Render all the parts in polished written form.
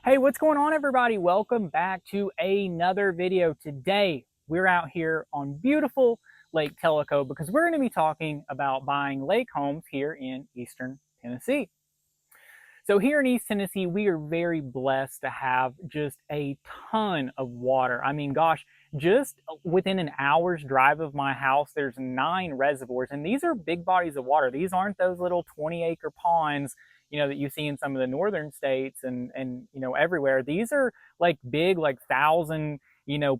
Hey, what's going on, everybody? Welcome back to another video. Today, we're out here on beautiful Lake Tellico because we're going to be talking about buying lake homes here in Eastern Tennessee. So here in East Tennessee, we are very blessed to have just a ton of water. I mean, gosh, just within an hour's drive of my house, there's 9 reservoirs, and these are big bodies of water. These aren't those little 20-acre ponds, that you see in some of the northern states and everywhere. These are like big, like 1,000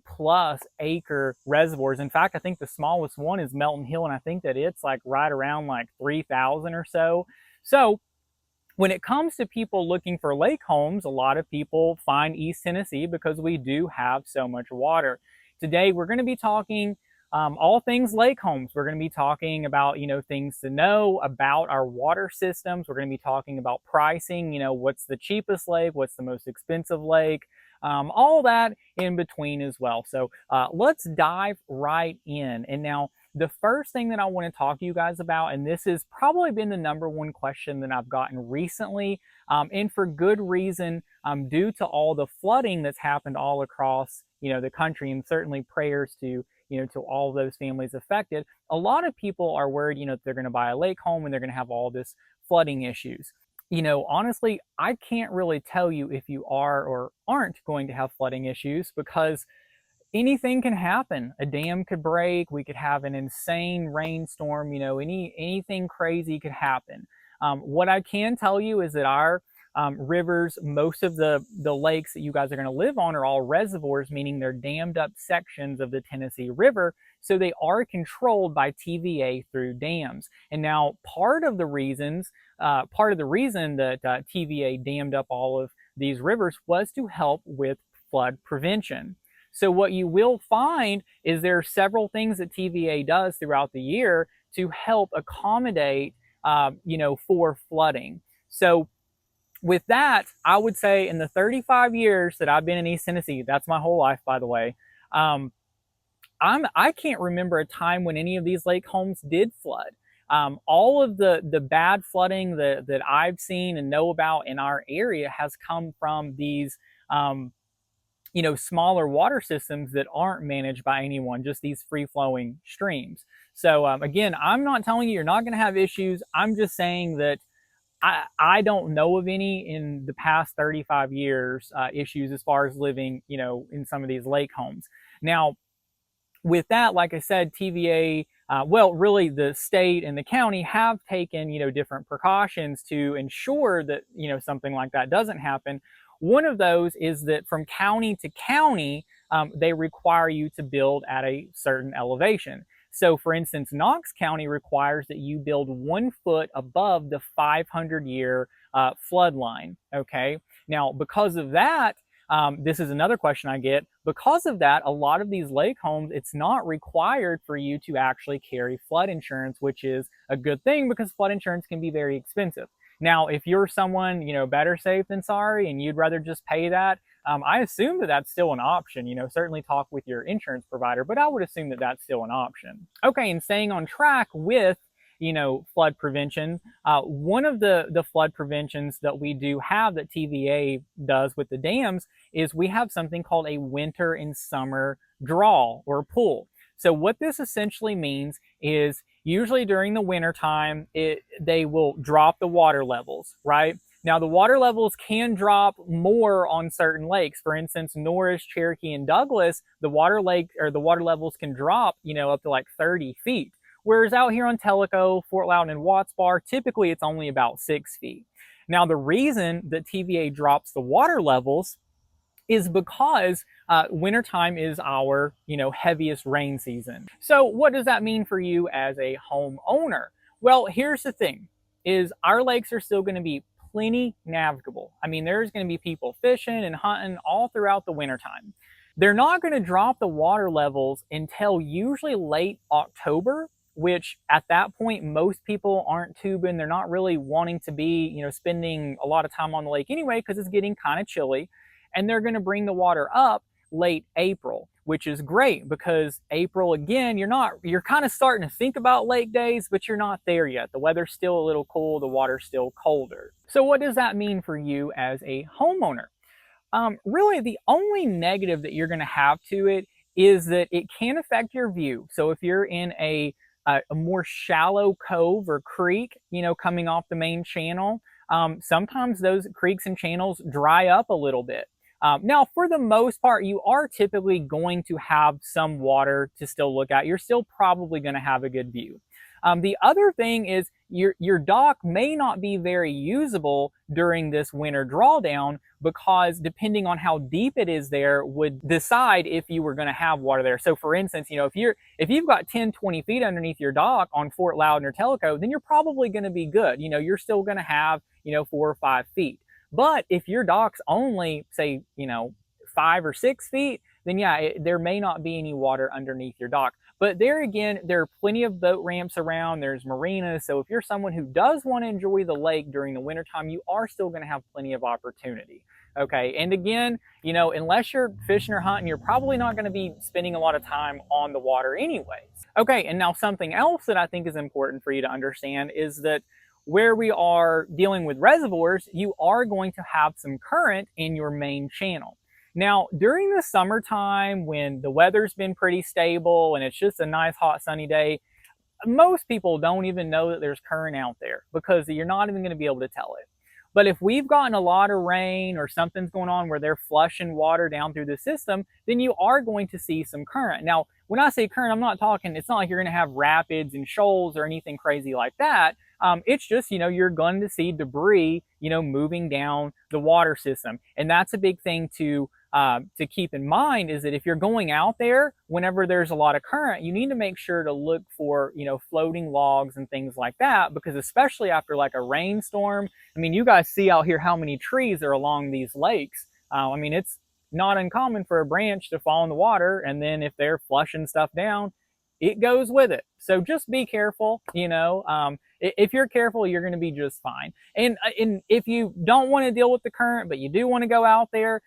plus acre reservoirs. In fact, I think the smallest one is Melton Hill, and I think that it's like right around like 3,000 or so. So when it comes to people looking for lake homes, a lot of people find East Tennessee because we do have so much water. Today, we're going to be talking all things lake homes. We're going to be talking about, things to know about our water systems. We're going to be talking about pricing, what's the cheapest lake, what's the most expensive lake, all that in between as well. So let's dive right in. And now, the first thing that I want to talk to you guys about, and this has probably been the #1 question that I've gotten recently, and for good reason, due to all the flooding that's happened all across, the country, and certainly prayers to, to all those families affected. A lot of people are worried, that they're going to buy a lake home and they're going to have all this flooding issues. Honestly, I can't really tell you if you are or aren't going to have flooding issues because anything can happen. A dam could break. We could have an insane rainstorm. Anything crazy could happen. What I can tell you is that our rivers, most of the lakes that you guys are going to live on are all reservoirs, meaning they're dammed up sections of the Tennessee River. So they are controlled by TVA through dams. And now part of the reason that TVA dammed up all of these rivers was to help with flood prevention. So what you will find is there are several things that TVA does throughout the year to help accommodate, for flooding. So with that, I would say in the 35 years that I've been in East Tennessee, that's my whole life, by the way, I can't remember a time when any of these lake homes did flood. All of the bad flooding that I've seen and know about in our area has come from these smaller water systems that aren't managed by anyone, just these free-flowing streams. So again, I'm not telling you you're not going to have issues. I'm just saying that I don't know of any in the past 35 years issues as far as living, in some of these lake homes. Now, with that, like I said, TVA, really the state and the county have taken, different precautions to ensure that, something like that doesn't happen. One of those is that from county to county, they require you to build at a certain elevation. So for instance, Knox County requires that you build 1 foot above the 500-year flood line, okay? Now, because of that, this is another question I get. Because of that, a lot of these lake homes, it's not required for you to actually carry flood insurance, which is a good thing because flood insurance can be very expensive. Now, if you're someone, better safe than sorry, and you'd rather just pay that, I assume that that's still an option. Certainly talk with your insurance provider, but I would assume that that's still an option. Okay, and staying on track with, flood prevention, one of the flood preventions that we do have that TVA does with the dams is we have something called a winter and summer draw or pool. So what this essentially means is usually during the winter time, they will drop the water levels, right? Now, the water levels can drop more on certain lakes. For instance, Norris, Cherokee, and Douglas, the water levels can drop, up to like 30 feet. Whereas out here on Tellico, Fort Loudon, and Watts Bar, typically it's only about 6 feet. Now, the reason that TVA drops the water levels is because wintertime is our, heaviest rain season. So what does that mean for you as a homeowner? Well, here's the thing, is our lakes are still going to be plenty navigable. I mean, there's going to be people fishing and hunting all throughout the wintertime. They're not going to drop the water levels until usually late October, which at that point, most people aren't tubing. They're not really wanting to be, spending a lot of time on the lake anyway, because it's getting kind of chilly. And they're going to bring the water up late April, which is great because April, again, you're kind of starting to think about lake days, but you're not there yet. The weather's still a little cool. The water's still colder. So what does that mean for you as a homeowner? Really, the only negative that you're going to have to it is that it can affect your view. So if you're in a more shallow cove or creek, coming off the main channel, sometimes those creeks and channels dry up a little bit. Now, for the most part, you are typically going to have some water to still look at. You're still probably going to have a good view. The other thing is your dock may not be very usable during this winter drawdown, because depending on how deep it is there would decide if you were going to have water there. So for instance, if you've got 10, 20 feet underneath your dock on Fort Loudon or Tellico, then you're probably going to be good. You're still going to have, 4 or 5 feet. But if your dock's only, say, 5 or 6 feet, then yeah, there may not be any water underneath your dock. But there again, there are plenty of boat ramps around. There's marinas. So if you're someone who does want to enjoy the lake during the wintertime, you are still going to have plenty of opportunity. Okay. And again, unless you're fishing or hunting, you're probably not going to be spending a lot of time on the water anyways. Okay. And now something else that I think is important for you to understand is that where we are dealing with reservoirs, you are going to have some current in your main channel. Now, during the summertime, when the weather's been pretty stable and it's just a nice hot sunny day, most people don't even know that there's current out there, because you're not even going to be able to tell it. But if we've gotten a lot of rain or something's going on where they're flushing water down through the system, then you are going to see some current. Now, when I say current, I'm not talking, it's not like you're going to have rapids and shoals or anything crazy like that. It's just, you're going to see debris, moving down the water system. And that's a big thing to keep in mind, is that if you're going out there, whenever there's a lot of current, you need to make sure to look for, floating logs and things like that, because especially after like a rainstorm, you guys see out here how many trees are along these lakes. It's not uncommon for a branch to fall in the water, and then if they're flushing stuff down, it goes with it. So just be careful, if you're careful, you're going to be just fine. And if you don't want to deal with the current, but you do want to go out there,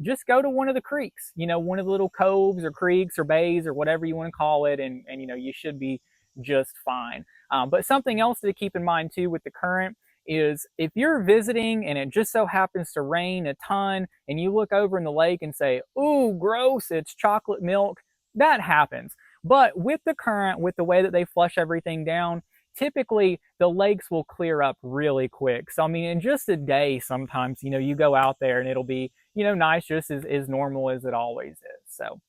just go to one of the creeks, one of the little coves or creeks or bays or whatever you want to call it. And you should be just fine. But something else to keep in mind too with the current is, if you're visiting and it just so happens to rain a ton and you look over in the lake and say, "Ooh, gross, it's chocolate milk," that happens. But with the current, with the way that they flush everything down, typically the lakes will clear up really quick. So, in just a day, sometimes, you go out there and it'll be, nice, just as normal as it always is. So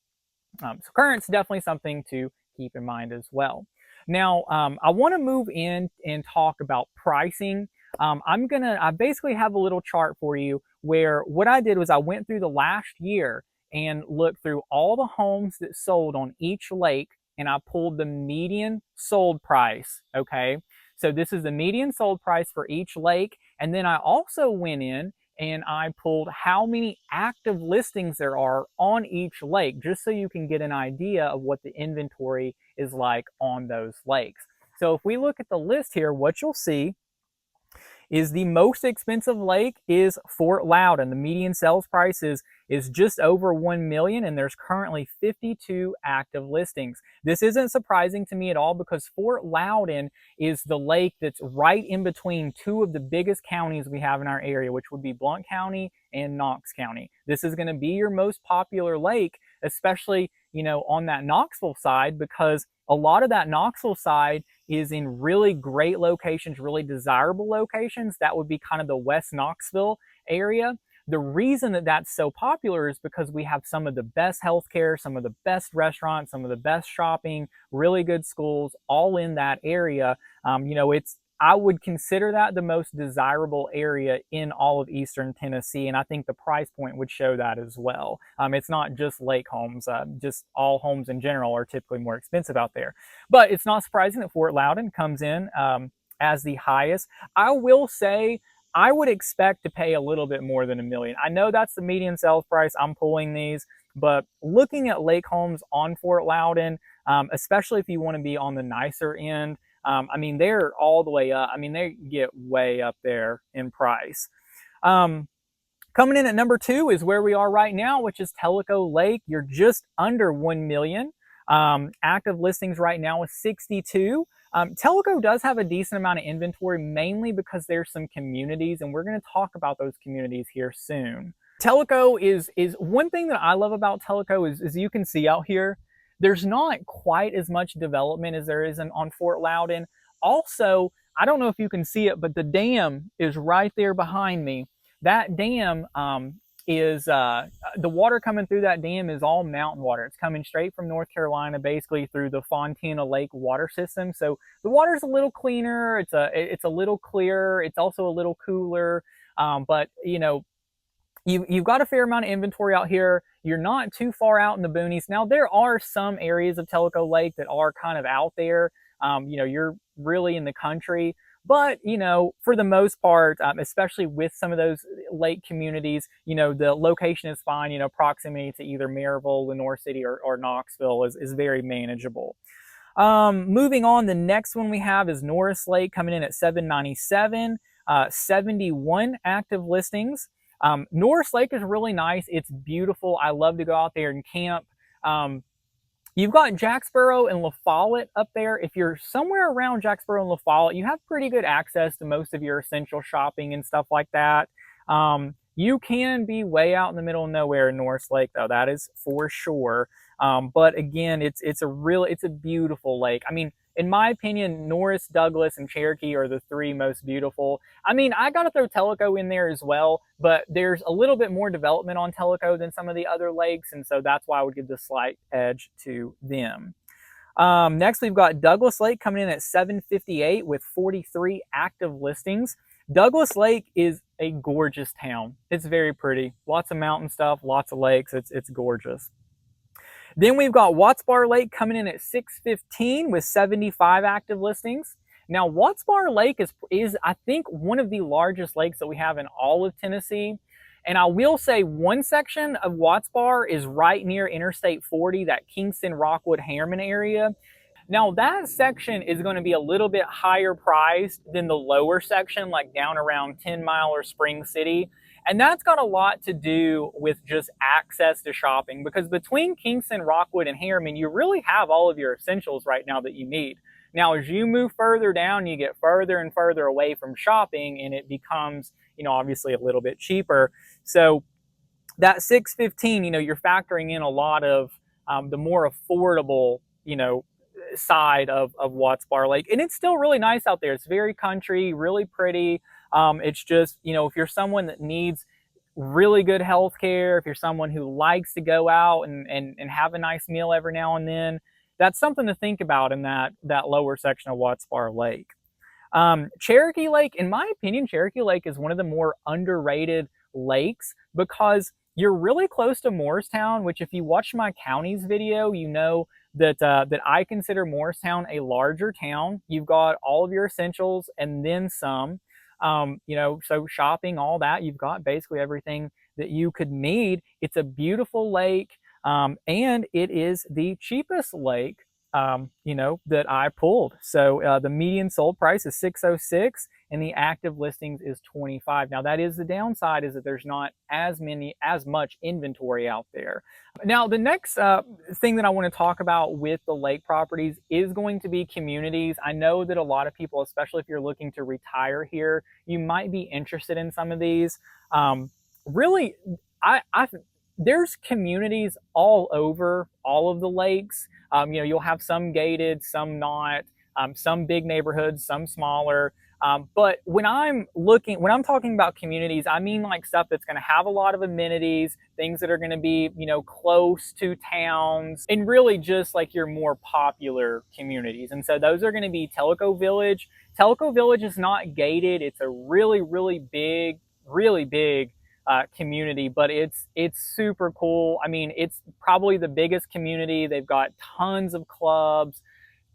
current's definitely something to keep in mind as well. Now, I want to move in and talk about pricing. I basically have a little chart for you where what I did was I went through the last year and looked through all the homes that sold on each lake, and I pulled the median sold price. Okay, so this is the median sold price for each lake. And then I also went in and I pulled how many active listings there are on each lake, just so you can get an idea of what the inventory is like on those lakes. So if we look at the list here, what you'll see is the most expensive lake is Fort Loudon. The median sales price is just over $1 million, and there's currently 52 active listings. This isn't surprising to me at all, because Fort Loudon is the lake that's right in between two of the biggest counties we have in our area, which would be Blount County and Knox County. This is going to be your most popular lake, especially, on that Knoxville side, because a lot of that Knoxville side is in really great locations, really desirable locations. That would be kind of the West Knoxville area. The reason that that's so popular is because we have some of the best healthcare, some of the best restaurants, some of the best shopping, really good schools, all in that area. I would consider that the most desirable area in all of Eastern Tennessee, and I think the price point would show that as well. It's not just lake homes, just all homes in general are typically more expensive out there. But it's not surprising that Fort Loudon comes in as the highest. I will say, I would expect to pay a little bit more than $1 million. I know that's the median sales price. I'm pulling these, but looking at lake homes on Fort Loudon, especially if you want to be on the nicer end, they're all the way up. They get way up there in price. Coming in at number 2 is where we are right now, which is Tellico Lake. You're just under $1 million. Active listings right now is 62. Tellico does have a decent amount of inventory, mainly because there's some communities, and we're going to talk about those communities here soon. Tellico is one thing that I love about Tellico is you can see out here, there's not quite as much development as there is on Fort Loudon. Also, I don't know if you can see it, but the dam is right there behind me. That dam is the water coming through that dam is all mountain water. It's coming straight from North Carolina, basically through the Fontana Lake water system. So the water's a little cleaner. It's a little clearer. It's also a little cooler. But you know, you've got a fair amount of inventory out here. You're not too far out in the boonies. Now, there are some areas of Tellico Lake that are kind of out there. You know, you're really in the country. But, you know, for the most part, especially with some of those lake communities, you know, the location is fine. You know, proximity to either Maryville, Lenore City, or Knoxville is very manageable. Moving on, the next one we have is Norris Lake coming in at 797, 71 active listings. Norris Lake is really nice. It's beautiful. I love to go out there and camp. You've got Jacksboro and La Follette up there. If you're somewhere around Jacksboro and La Follette, you have pretty good access to most of your essential shopping and stuff like that. You can be way out in the middle of nowhere in Norris Lake, though. That is for sure. But again, it's a beautiful lake. I mean, in my opinion, Norris, Douglas, and Cherokee are the three most beautiful. I mean, I got to throw Tellico in there as well, but there's a little bit more development on Tellico than some of the other lakes, and so that's why I would give the slight edge to them. Next, we've got Douglas Lake coming in at 758 with 43 active listings. Douglas Lake is a gorgeous town. It's very pretty. Lots of mountain stuff, lots of lakes. It's gorgeous. Then we've got Watts Bar Lake coming in at 615 with 75 active listings. Now, Watts Bar Lake is I think one of the largest lakes that we have in all of Tennessee. And I will say one section of Watts Bar is right near Interstate 40, that Kingston, Rockwood, Harriman area. Now, that section is going to be a little bit higher priced than the lower section, like down around 10 Mile or Spring City. And that's got a lot to do with just access to shopping, because between Kingston, Rockwood, and Harriman, you really have all of your essentials right now that you need. Now, as you move further down, you get further and further away from shopping, and it becomes, you know, obviously a little bit cheaper. So that 615, you know, you're factoring in a lot of the more affordable, you know, side of Watts Bar Lake. And it's still really nice out there. It's very country, really pretty. It's just, you know, if you're someone that needs really good health care, if you're someone who likes to go out and have a nice meal every now and then, that's something to think about in that lower section of Watts Bar Lake. Cherokee Lake, in my opinion, Cherokee Lake is one of the more underrated lakes because you're really close to Morristown, which if you watch my counties video, you know that I consider Morristown a larger town. You've got all of your essentials and then some. You know, so shopping, all that, you've got basically everything that you could need. It's a beautiful lake, and it is the cheapest lake, you know, that I pulled. So the median sold price is $606, and the active listings is 25. Now, that is the downside, is that there's not as much inventory out there. Now, the next thing that I want to talk about with the lake properties is going to be communities. I know that a lot of people, especially if you're looking to retire here, you might be interested in some of these. Really, there's communities all over all of the lakes. You know, you'll have some gated, some not, some big neighborhoods, some smaller. But when I'm talking about communities, I mean like stuff that's going to have a lot of amenities, things that are going to be, you know, close to towns, and really just like your more popular communities. And so those are going to be Tellico Village. Tellico Village is not gated. It's a really, really big community, but it's super cool. I mean, it's probably the biggest community. They've got tons of clubs,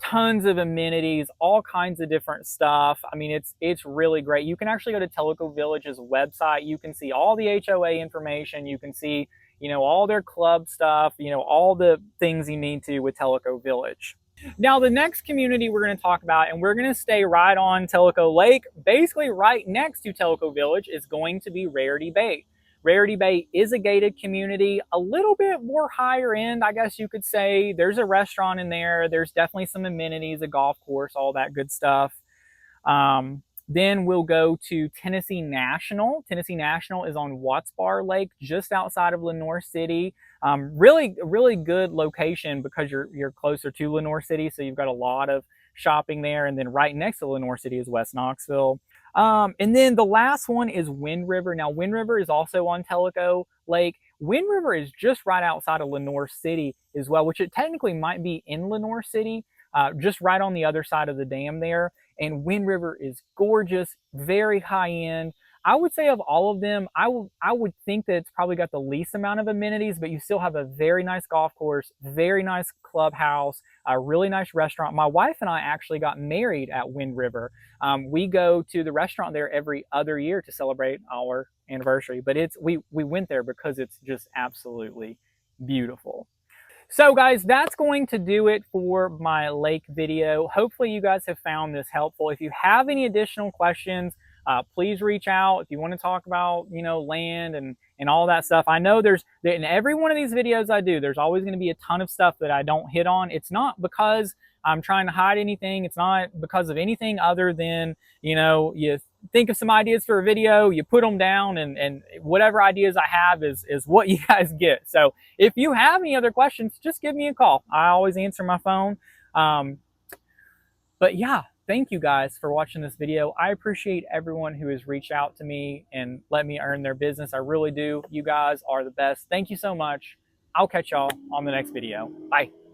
tons of amenities, all kinds of different stuff. I mean, it's really great. You can actually go to Tellico Village's website. You can see all the HOA information. You can see, you know, all their club stuff, you know, all the things you need to with Tellico Village. Now, the next community we're going to talk about, and we're going to stay right on Tellico Lake, basically right next to Tellico Village, is going to be Rarity Bay. Rarity Bay is a gated community, a little bit more higher end, I guess you could say. There's a restaurant in there. There's definitely some amenities, a golf course, all that good stuff. Then we'll go to Tennessee National. Tennessee National is on Watts Bar Lake, just outside of Lenoir City. Really good location because you're closer to Lenoir City, so you've got a lot of shopping there. And then right next to Lenoir City is West Knoxville. And then the last one is Wind River. Now, Wind River is also on Tellico Lake. Wind River is just right outside of Lenoir City as well, which it technically might be in Lenoir City, just right on the other side of the dam there. And Wind River is gorgeous, very high end. I would say of all of them, I would think that it's probably got the least amount of amenities, but you still have a very nice golf course, very nice clubhouse, a really nice restaurant. My wife and I actually got married at Wind River. We go to the restaurant there every other year to celebrate our anniversary, but we went there because it's just absolutely beautiful. So guys, that's going to do it for my lake video. Hopefully you guys have found this helpful. If you have any additional questions, please reach out. If you want to talk about, land and all that stuff. I know in every one of these videos I do, there's always going to be a ton of stuff that I don't hit on. It's not because I'm trying to hide anything. It's not because of anything other than, you think of some ideas for a video, you put them down, and whatever ideas I have is what you guys get. So if you have any other questions, just give me a call. I always answer my phone. But yeah, thank you guys for watching this video. I appreciate everyone who has reached out to me and let me earn their business. I really do. You guys are the best. Thank you so much. I'll catch y'all on the next video. Bye.